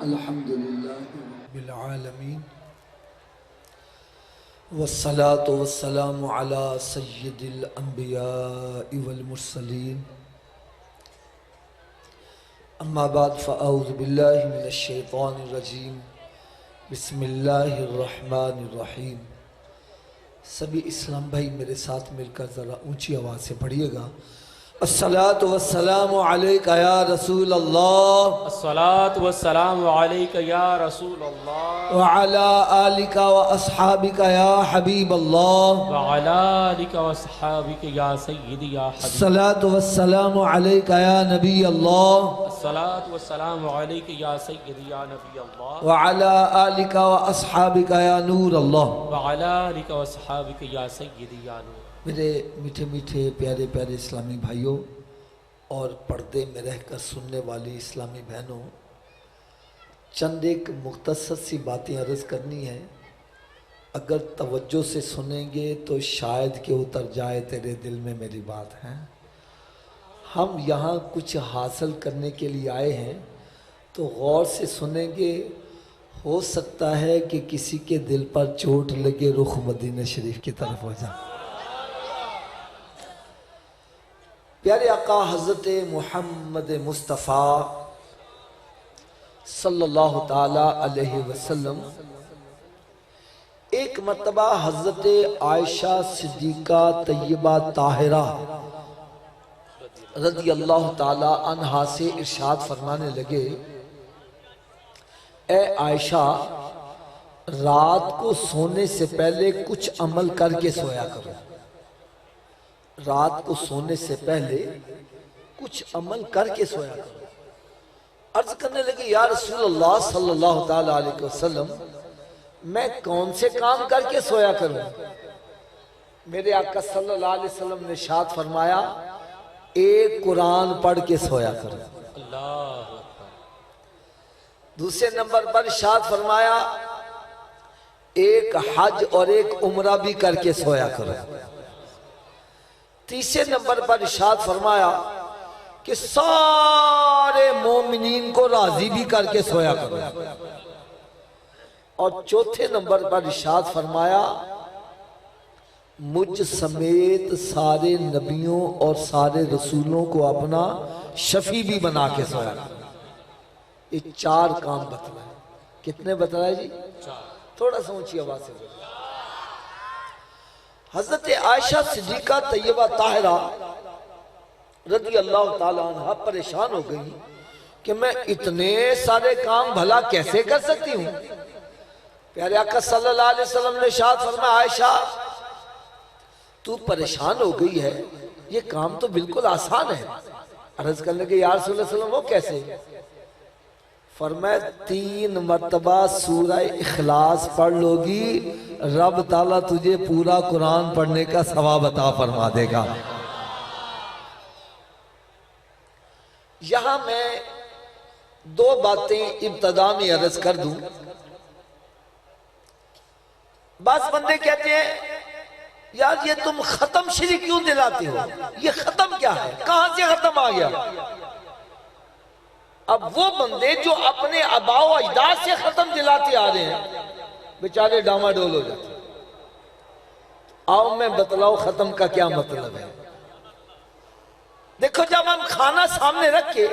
अल्हम्दुलिल्लाहि रब्बिल आलमीन वस्सलातु वस्सलामु अला सय्यिदिल अंबियाइ वल मुरसलीन अम्मा बाद फ़अऊज़ु बिल्लाहि मिनश शैतानिर रजीम बिस्मिल्लाहिर रहमानिर रहीम। सभी इस्लाम भाई मेरे साथ मिलकर ज़रा ऊंची आवाज़ से पढ़िएगा। अस्सलातु वस्सलामु अलैका या रसूल अल्लाह, अस्सलातु वस्सलामु अलैका या रसूल अल्लाह, व अला आलिका व अस्हाबिका या हबीब अल्लाह, व अला आलिका व अस्हाबिका या सय्यदी या हबीब। अस्सलातु वस्सलामु अलैका या नबी अल्लाह, अस्सलातु वस्सलामु अलैका या सय्यदी या नबी अल्लाह, व अला आलिका व अस्हाबिका या नूर अल्लाह। व अला आलिका व अस्हाबिका या सय्यदी या नूर। मेरे मीठे मीठे प्यारे प्यारे इस्लामी भाइयों और पर्दे में रहकर सुनने वाली इस्लामी बहनों, चंद एक मुख्तसर सी बातें अर्ज़ करनी है। अगर तवज्जो से सुनेंगे तो शायद कि उतर जाए तेरे दिल में मेरी बात है। हम यहाँ कुछ हासिल करने के लिए आए हैं, तो गौर से सुनेंगे। हो सकता है कि किसी के दिल पर चोट लगे, रुख मदीना शरीफ की तरफ हो जाए। प्यारे आका हज़रत मुहम्मद मुस्तफ़ा सल्लल्लाहु ताला अलैहि वसल्लम एक मर्तबा हज़रत आयशा सिद्दीक़ा तय्यबा ताहिरा रज़ी अल्लाह ताला अन्हा से इरशाद फरमाने लगे, ए आयशा, रात को सोने से पहले कुछ अमल करके सोया करो। रात को सोने से पहले कुछ अमल करके सोया करो। अर्ज करने लगे, या रसूल अल्लाह सल्लल्लाहु ताला अलैहि वसल्लम, मैं कौन से काम करके सोया करूं? मेरे आका सल्लल्लाहु अलैहि वसल्लम ने इरशाद फरमाया, एक कुरान पढ़ के सोया करो। अल्लाह। दूसरे नंबर पर इरशाद फरमाया, एक हज और एक उम्रा भी करके सोया करो। तीसरे नंबर पर इरशाद फरमाया कि सारे मोमिनीन को राजी भी करके सोया करो। और चौथे नंबर पर इरशाद फरमाया, मुझ समेत सारे नबियों और सारे रसूलों को अपना शफी भी बना के सोया करो। ये चार काम बतलाए। कितने बतलाए जी? थोड़ा सा ऊंची आवाज से बोलो। हजरत आयशा सिद्दीक़ा तय्यबा ताहिरा रज़ी अल्लाह ताला अन्हा परेशान हो गई कि मैं इतने सारे काम भला कैसे कर सकती हूँ। प्यारे आका सल्लल्लाहु अलैहि वसल्लम ने इरशाद फरमाया, आयशा, तू परेशान हो गई है, ये काम तो बिल्कुल आसान है। अर्ज करने के, या रसूल अल्लाह, वो कैसे? फरमाया, 3 मर्तबा सूरह इखलास पढ़ लोगी, रब ताला तुझे पूरा कुरान पढ़ने का सवाब अता फरमा देगा। यहां मैं 2 बातें इब्तदा में अर्ज कर दूं। बास बंदे कहते हैं, यार ये तुम खत्म श्री क्यों दिलाते हो? ये खत्म क्या है? कहां से खत्म आ गया? अब वो बंदे जो अपने आबाओ अजदाद से खत्म दिलाते आ रहे हैं, बेचारे डामाडोल हो जाते। आओ मैं बतलाओ खत्म का क्या मतलब है। देखो, जब हम खाना सामने रख के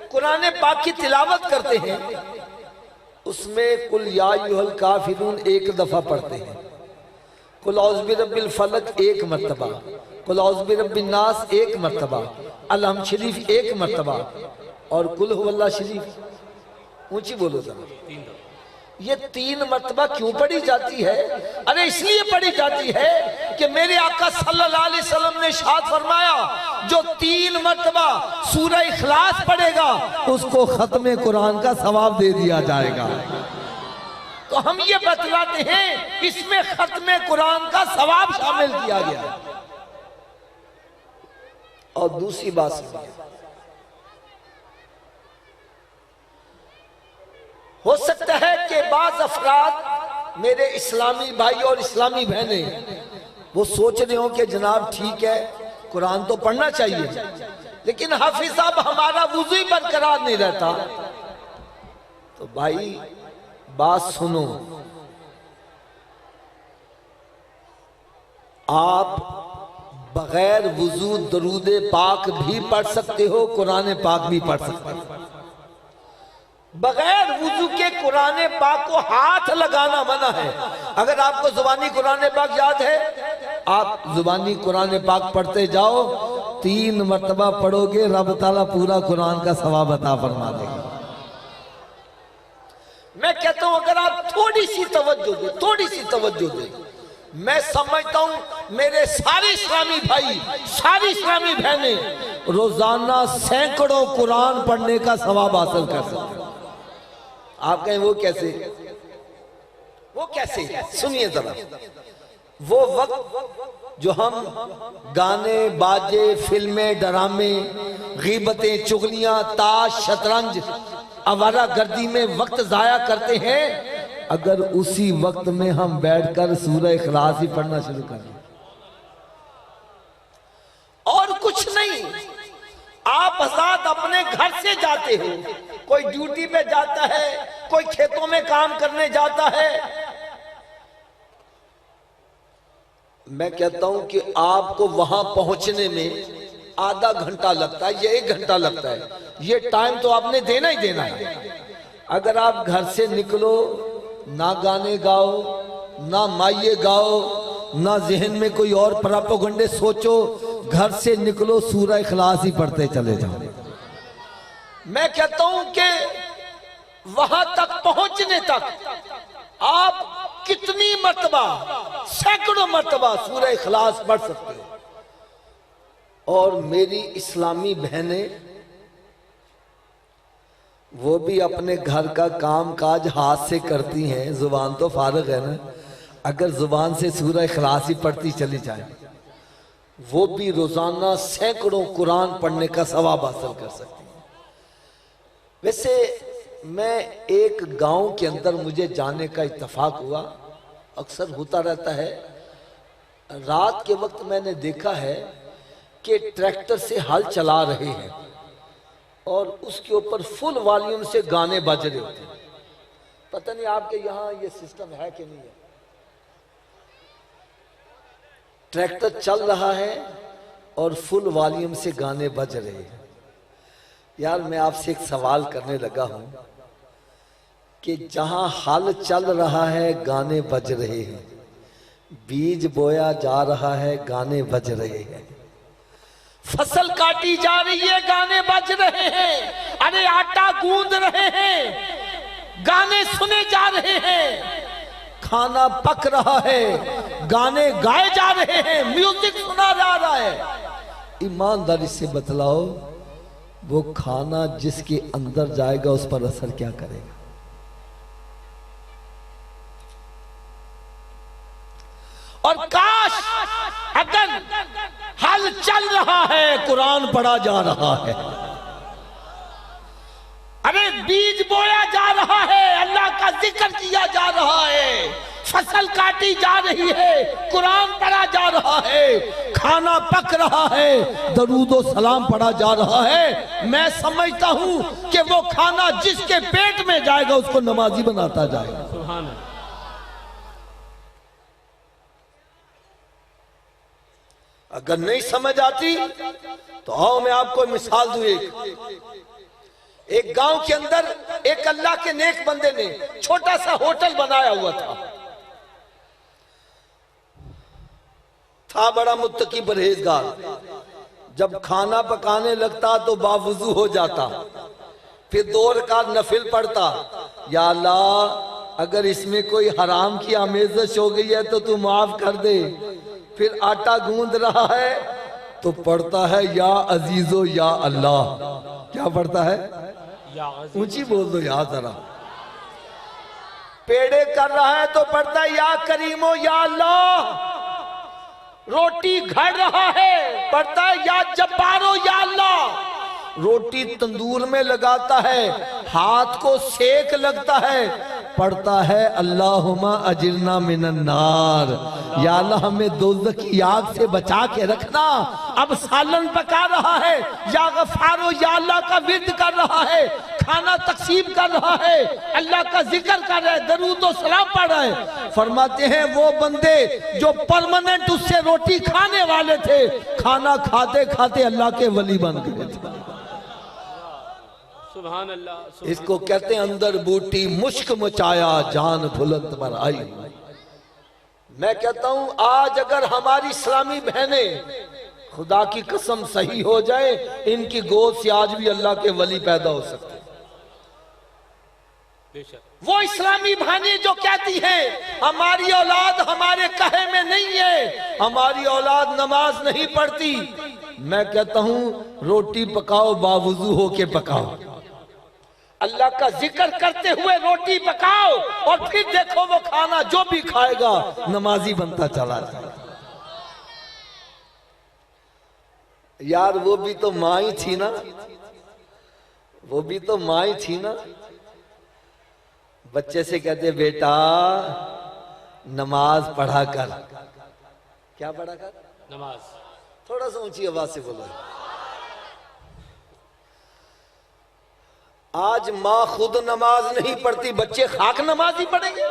कुरान पाक की तिलावत करते हैं, उसमें कुल या अय्युहल काफिरून एक दफा पढ़ते हैं, कुल औज़ु बिरब्बिल फलक 1 मर्तबा, कुल औज़ु बिरब्बिन नास 1 मर्तबा, अलहम शरीफ 1 मर्तबा और कुल हुवल्लाह शरीफ। ऊंची बोलो जरा। ये 3 मर्तबा क्यों पढ़ी जाती है? अरे इसलिए पढ़ी जाती है कि मेरे आका सल्लल्लाहु अलैहि वसल्लम ने इरशाद फरमाया, जो 3 मर्तबा सूरह इखलास पढ़ेगा उसको खत्मे कुरान का सवाब दे दिया जाएगा। तो हम ये बतलाते हैं, इसमें खत्मे कुरान का सवाब शामिल किया गया। और दूसरी बात सुनिए, हो सकता है कि बाज़ अफराद मेरे इस्लामी भाई और इस्लामी बहनें वो सोच रहे हो कि जनाब ठीक है, कुरान तो पढ़ना चाहिए, लेकिन हाफिज साहब हमारा वुज़ू ही बरकरार नहीं रहता। तो भाई बात सुनो, आप बगैर वुजू दरूद पाक भी पढ़ सकते हो, कुरान पाक भी पढ़ सकते हो। बगैर वुजू के कुरान पाक को हाथ लगाना मना है। अगर आपको जुबानी कुरान पाक याद है, आप जुबानी कुरान पाक पढ़ते जाओ, 3 मरतबा पढ़ोगे, रब ताला पूरा कुरान का सवाब अता फरमा देगा। मैं कहता हूं अगर आप थोड़ी सी तवज्जो दे, थोड़ी सी तवज्जो दे, मैं समझता हूं मेरे सारे इस्लामी भाई, सारी इस्लामी बहनें रोजाना सैकड़ों कुरान पढ़ने का सवाब हासिल कर सकते हैं। आप कहें वो कैसे, वो कैसे? सुनिए जरा, वो वक्त जो हम गाने बाजे, फिल्में, ड्रामे, गीबतें, चुगलियां, ताश, शतरंज, आवारा गर्दी में वक्त जाया करते हैं, अगर उसी वक्त में हम बैठकर सूरह इखलास ही पढ़ना शुरू करें, और कुछ नहीं, आप हज़रात अपने घर से जाते हो, कोई ड्यूटी पे जाता है, कोई खेतों में काम करने जाता है, मैं कहता हूं कि आपको वहां पहुंचने में आधा घंटा लगता है या 1 घंटा लगता है, ये टाइम तो आपने देना ही देना है। अगर आप घर से निकलो, ना गाने गाओ, ना माइये गाओ, ना जहन में कोई और प्रोपेगेंडे सोचो, घर से निकलो, सूरह इखलास ही पढ़ते चले जाओ। मैं कहता हूं कि वहां तक पहुंचने तक आप कितनी मर्तबा, सैकड़ों मर्तबा सूरह इखलास पढ़ सकते हो। और मेरी इस्लामी बहनें, वो भी अपने घर का काम काज हाथ से करती हैं, जुबान तो फारिग है ना, अगर जुबान से सूरह इखलास ही पढ़ती चली जाए, वो भी रोजाना सैकड़ों कुरान पढ़ने का सवाब हासिल कर सकती हैं। वैसे मैं एक गांव के अंदर मुझे जाने का इत्तेफाक हुआ, अक्सर होता रहता है, रात के वक्त मैंने देखा है कि ट्रैक्टर से हल चला रहे हैं और उसके ऊपर फुल वॉल्यूम से गाने बज रहे होते हैं। पता नहीं आपके यहाँ ये सिस्टम है कि नहीं है। ट्रैक्टर चल रहा है और फुल वॉल्यूम से गाने बज रहे हैं। यार मैं आपसे एक सवाल करने लगा हूं कि जहां हल चल रहा है, गाने बज रहे हैं, बीज बोया जा रहा है, गाने बज रहे हैं, फसल काटी जा रही है, गाने बज रहे हैं, अरे आटा गूंद रहे हैं, गाने सुने जा रहे हैं, खाना पक रहा है, गाने गाए जा रहे हैं, म्यूजिक सुना जा रहा है। ईमानदारी से बतलाओ, वो खाना जिसके अंदर जाएगा उस पर असर क्या करेगा? और काश अगर हल चल रहा है, कुरान पढ़ा जा रहा है, अरे बीज बोया जा रहा है, अल्लाह का जिक्र किया जा रहा है, फसल काटी जा रही है, कुरान पढ़ा जा रहा है, खाना पक रहा है, दरूदो सलाम पढ़ा जा रहा है, मैं समझता हूं कि वो खाना जिसके पेट में जाएगा उसको नमाजी बनाता जाएगा। सुभान अल्लाह। अगर नहीं समझ आती तो आओ मैं आपको मिसाल दूं। एक गांव के अंदर एक अल्लाह के नेक बंदे ने छोटा सा होटल बनाया हुआ था बड़ा मुत्तकी परहेजगार। जब खाना पकाने लगता तो बावुजू हो जाता, फिर 2 रकात नफिल पढ़ता, या अल्लाह अगर इसमें कोई हराम की आमेज़श हो गई है तो तू माफ कर दे। फिर आटा गूंद रहा है तो पढ़ता है या अजीजो या अल्लाह। क्या पढ़ता है? ऊंची बोल दो यार जरा। पेड़े कर रहा है तो पढ़ता है या करीमो या अल्लाह। रोटी घड़ रहा है पढ़ता है या जब्बारो या अल्लाह। रोटी तंदूर में लगाता है, हाथ को सेक लगता है, पढ़ता है अल्लाहुम्मा अजिरना मिनन नार, या अल्लाह हमें दोज़ख की आग से बचा के रखना। अब सालन पका रहा है या गफारो या अल्लाह का विर्द कर रहा है, खाना तकसीम कर रहा है, अल्लाह का जिक्र कर रहा है, दरूद और सलाम पढ़ रहा है। फरमाते हैं वो बंदे जो परमानेंट उससे रोटी खाने वाले थे, खाना खाते खाते अल्लाह के वली बन गए थे। सुभान अल्लाह। इसको कहते हैं अंदर बूटी मुश्क मचाया जान बुलंद पर आई। मैं कहता हूं आज अगर हमारी इस्लामी बहनें खुदा की कसम सही हो जाए, इनकी गोद से आज भी अल्लाह के वली पैदा हो सकते हैं। बेशक वो इस्लामी बहनें जो कहती हैं हमारी औलाद हमारे कहे में नहीं है, हमारी औलाद नमाज नहीं पढ़ती, मैं कहता हूं रोटी पकाओ बावुजू होके पकाओ, अल्लाह का जिक्र करते हुए रोटी पकाओ, और फिर देखो वो खाना जो भी खाएगा नमाजी बनता चला जाएगा। यार वो भी तो माँ ही थी ना, वो भी तो माँ ही थी ना। बच्चे से कहते बेटा नमाज पढ़ा कर, क्या पढ़ा कर? नमाज। थोड़ा सा ऊंची आवाज से बोलो। आज माँ खुद नमाज नहीं पढ़ती, बच्चे खाक नमाज ही पढ़ेंगे।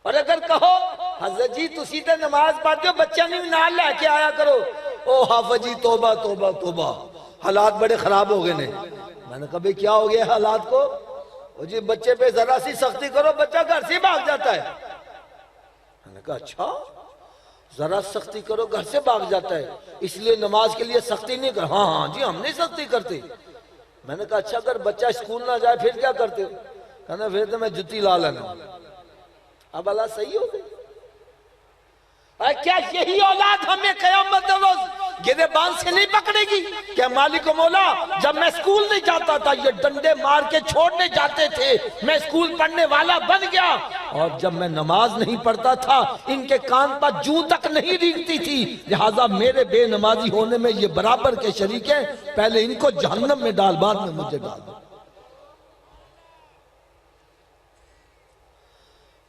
और अगर कहो हजरत जी तुसी तो नमाज पढ़ते हो, बच्चा नहीं नाल लेके आया करो, ओ हाफिज जी तोबा तोबा तोबा, हालात बड़े खराब हो गए ने। मैंने कभी क्या हो गया हालात को? ओ जी बच्चे पे जरा सी सख्ती करो बच्चा घर से भाग जाता है। मैंने कहा अच्छा, जरा सख्ती करो घर से भाग जाता है, इसलिए नमाज के लिए सख्ती नहीं कर? हाँ हाँ जी हम नहीं सख्ती करते। मैंने कहा अच्छा अगर बच्चा स्कूल ना जाए फिर क्या करते हो? कहना फिर तो मैं जुत्ती ला लेना। अब अल्लाह सही हो गई। क्या यही औलाद हमें क़यामत रोज गिरेबान से नहीं पकड़ेगी? क्या मालिक मौला जब मैं स्कूल नहीं जाता था ये डंडे मार के छोड़ने जाते थे, मैं स्कूल पढ़ने वाला बन गया, और जब मैं नमाज नहीं पढ़ता था इनके कान पर जूं तक नहीं रींगती थी, लिहाजा मेरे बेनमाजी होने में ये बराबर के शरीक हैं, पहले इनको जहन्नम में डाल बाद में मुझे डाल दो।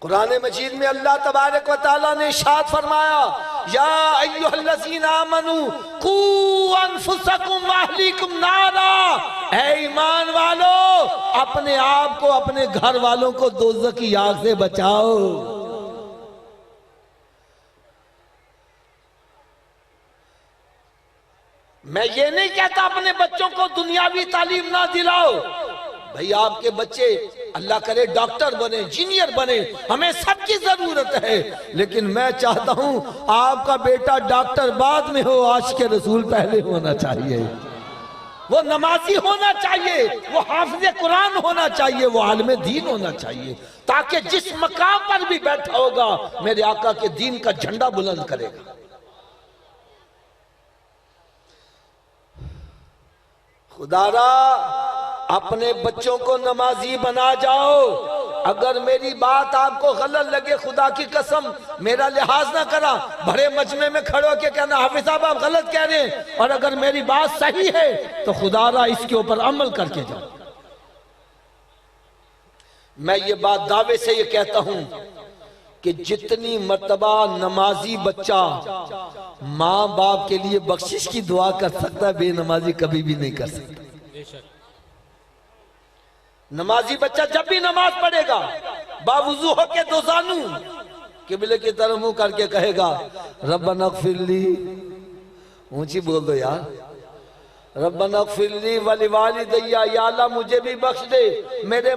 कुरान मजीद में अल्लाह तबारक व तआला ने इरशाद फरमाया या अय्युहल्लज़ीना आमनू कू अनफुसकुम व अहलीकुम नारा, ऐ ईमान वालों अपने आप को अपने घर वालों को दोज़ख की आग से बचाओ। मैं ये नहीं कहता अपने बच्चों को दुनियावी तालीम ना दिलाओ, भाई आपके बच्चे अल्लाह करे डॉक्टर बने, इंजीनियर बने, हमें सबकी जरूरत है, लेकिन मैं चाहता हूं आपका बेटा डॉक्टर बाद में हो, आशिक़ रसूल पहले होना चाहिए, वो नमाजी होना चाहिए, वो हाफिज़ कुरान होना चाहिए, वो आलिम दीन होना चाहिए, ताकि जिस मकाम पर भी बैठा होगा मेरे आका के दीन का झंडा बुलंद करेगा। खुदारा अपने बच्चों को नमाजी बना जाओ। अगर मेरी बात आपको गलत लगे खुदा की कसम मेरा लिहाज ना करा, बड़े मजमे में खड़े होकर कहना हाफिज साहब आप गलत कह रहे हैं, और अगर मेरी बात सही है तो खुदारा इसके ऊपर अमल करके जाओ। मैं ये बात दावे से ये कहता हूं कि जितनी मर्तबा नमाजी बच्चा माँ बाप के लिए बख्शिश की दुआ कर सकता है, बेनमाजी कभी भी नहीं कर सकता। नमाजी बच्चा जब भी नमाज पढ़ेगा बावुजू होके दोजानू किबले की तरफ मुंह करके कहेगा रब्बना इग़फिरली, ऊंची बोल दो यार, रब्बना इग़फिरली वलिवालिदैया, या अल्लाह मुझे भी बख्श दे, मेरे